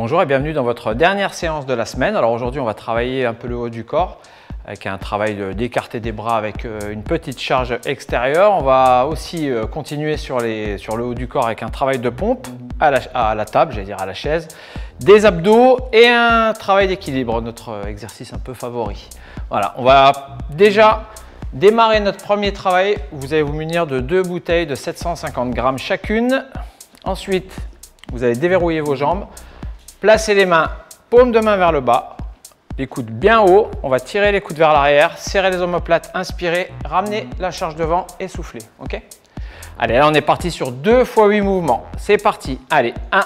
Bonjour et bienvenue dans votre dernière séance de la semaine. Alors aujourd'hui on va travailler un peu le haut du corps avec un travail d'écarter des bras avec une petite charge extérieure. On va aussi continuer sur le haut du corps avec un travail de pompe à la table, j'allais dire à la chaise, des abdos et un travail d'équilibre, notre exercice un peu favori. Voilà, on va déjà démarrer notre premier travail. Vous allez vous munir de 2 bouteilles de 750 grammes chacune. Ensuite, vous allez déverrouiller vos jambes, placer les mains, paume de main vers le bas, les coudes bien haut. On va tirer les coudes vers l'arrière, serrer les omoplates, inspirer, ramener la charge devant et souffler. Ok? Allez, là on est parti sur 2 x 8 mouvements. C'est parti. Allez, 1.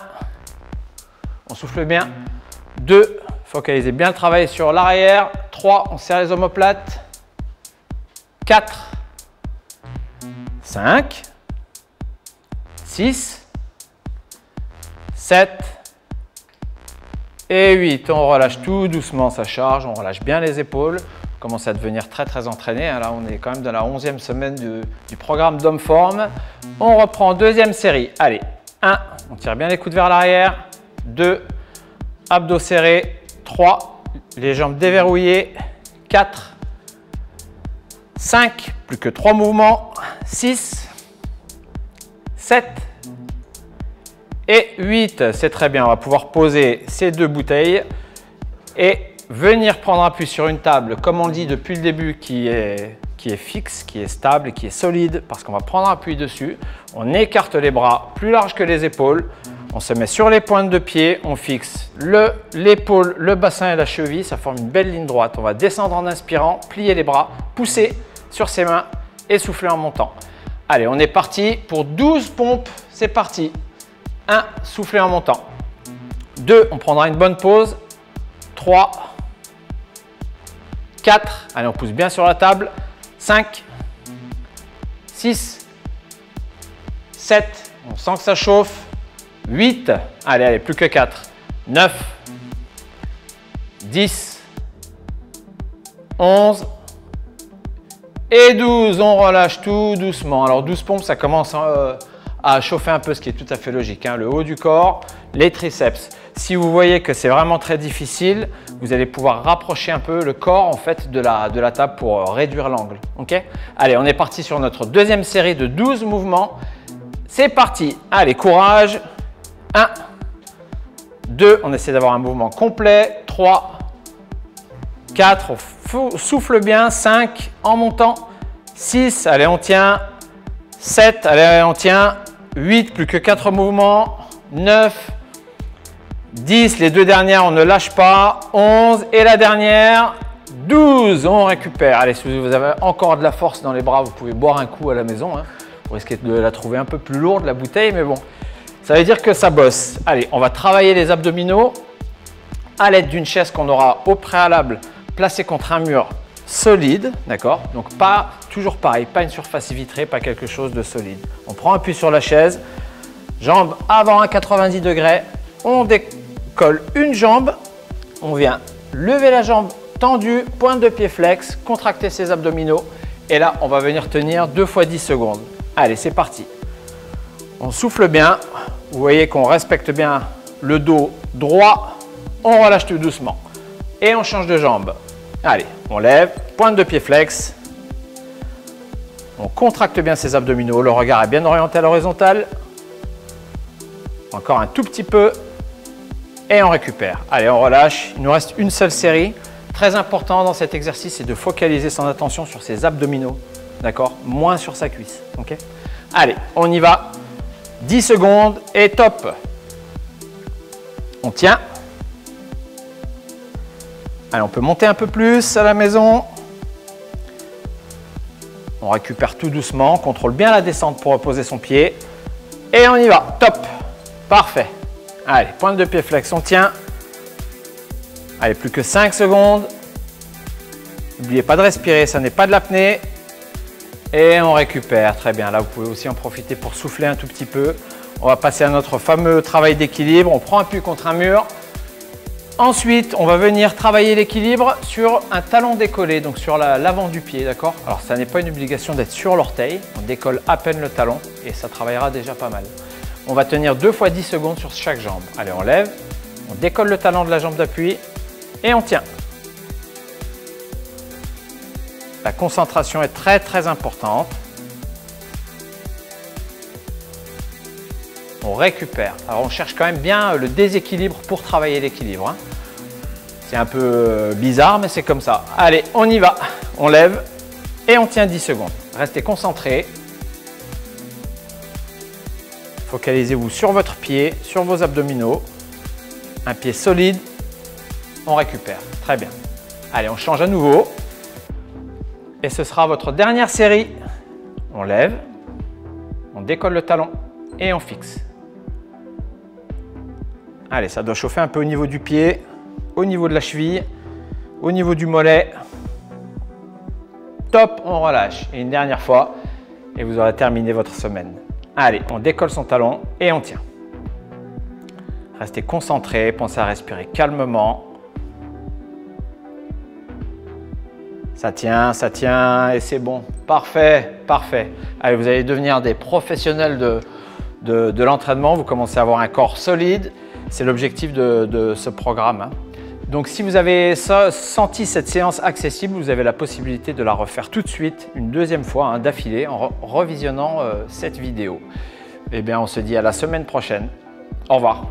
On souffle bien. 2. Focalisez bien le travail sur l'arrière. 3. On serre les omoplates. 4. 5. 6. 7. Et 8, on relâche tout doucement sa charge, on relâche bien les épaules, on commence à devenir très entraîné. Là, on est quand même dans la 11e semaine du programme d'Homme Forme. On reprend deuxième série. Allez, 1, on tire bien les coudes vers l'arrière. 2, abdos serrés. 3, les jambes déverrouillées. 4, 5, plus que 3 mouvements. 6, 7, et 8, c'est très bien. On va pouvoir poser ces 2 bouteilles et venir prendre appui sur une table, comme on le dit depuis le début, qui est fixe, qui est stable, qui est solide, parce qu'on va prendre appui dessus. On écarte les bras plus larges que les épaules. On se met sur les pointes de pied, on fixe l'épaule, le bassin et la cheville. Ça forme une belle ligne droite. On va descendre en inspirant, plier les bras, pousser sur ses mains et souffler en montant. Allez, on est parti pour 12 pompes. C'est parti. 1, souffler en montant. 2, on prendra une bonne pause. 3, 4, allez, on pousse bien sur la table. 5, 6, 7, on sent que ça chauffe. 8, allez, plus que 4. 9, 10, 11 et 12. On relâche tout doucement. Alors 12 pompes, ça commence à chauffer un peu, ce qui est tout à fait logique, hein. Le haut du corps, les triceps. Si vous voyez que c'est vraiment très difficile, vous allez pouvoir rapprocher un peu le corps en fait de la table pour réduire l'angle. Okay? Allez, on est parti sur notre deuxième série de 12 mouvements. C'est parti. Allez, courage. 1, 2, on essaie d'avoir un mouvement complet. 3, 4, on souffle bien. 5, en montant. 6, allez, on tient. 7, allez, on tient. 8, plus que 4 mouvements. 9, 10, les 2 dernières, on ne lâche pas. 11 et la dernière, 12, on récupère. Allez, si vous avez encore de la force dans les bras, vous pouvez boire un coup à la maison, hein. Vous risquez de la trouver un peu plus lourde, la bouteille, mais bon, ça veut dire que ça bosse. Allez, on va travailler les abdominaux à l'aide d'une chaise qu'on aura au préalable placée contre un mur solide, d'accord? Donc toujours pareil, pas une surface vitrée, pas quelque chose de solide. On prend appui sur la chaise, jambes avant à 90 degrés, on décolle une jambe, on vient lever la jambe tendue, pointe de pied flex, contracter ses abdominaux et là on va venir tenir 2 x 10 secondes. Allez, c'est parti. On souffle bien, vous voyez qu'on respecte bien le dos droit, on relâche tout doucement et on change de jambe. Allez, on lève, pointe de pied flex, on contracte bien ses abdominaux, le regard est bien orienté à l'horizontale, encore un tout petit peu et on récupère. Allez, on relâche, il nous reste une seule série. Très important dans cet exercice, c'est de focaliser son attention sur ses abdominaux, d'accord? Moins sur sa cuisse, ok? Allez, on y va, 10 secondes et top. On tient. Allez, on peut monter un peu plus à la maison. On récupère tout doucement, on contrôle bien la descente pour reposer son pied. Et on y va, top, parfait. Allez, pointe de pied flex, on tient. Allez, plus que 5 secondes. N'oubliez pas de respirer, ça n'est pas de l'apnée. Et on récupère, très bien. Là, vous pouvez aussi en profiter pour souffler un tout petit peu. On va passer à notre fameux travail d'équilibre. On prend appui contre un mur. Ensuite, on va venir travailler l'équilibre sur un talon décollé, donc sur l'avant du pied, d'accord? Alors, ça n'est pas une obligation d'être sur l'orteil. On décolle à peine le talon et ça travaillera déjà pas mal. On va tenir 2 x 10 secondes sur chaque jambe. Allez, on lève, On décolle le talon de la jambe d'appui et on tient. La concentration est très importante. On récupère. Alors on cherche quand même bien le déséquilibre pour travailler l'équilibre, hein. C'est un peu bizarre, mais c'est comme ça. Allez, on y va. On lève et on tient 10 secondes. Restez concentrés. Focalisez-vous sur votre pied, sur vos abdominaux. Un pied solide. On récupère. Très bien. Allez, on change à nouveau. Et ce sera votre dernière série. On lève, on décolle le talon et on fixe. Allez, ça doit chauffer un peu au niveau du pied, au niveau de la cheville, au niveau du mollet. Top, on relâche. Et une dernière fois, et vous aurez terminé votre semaine. Allez, on décolle son talon et on tient. Restez concentrés, pensez à respirer calmement. Ça tient et c'est bon. Parfait, parfait. Allez, vous allez devenir des professionnels de l'entraînement. Vous commencez à avoir un corps solide. C'est l'objectif de ce programme, hein. Donc, si vous avez senti cette séance accessible, vous avez la possibilité de la refaire tout de suite, une deuxième fois, hein, d'affilée, en revisionnant cette vidéo. Eh bien, on se dit à la semaine prochaine. Au revoir.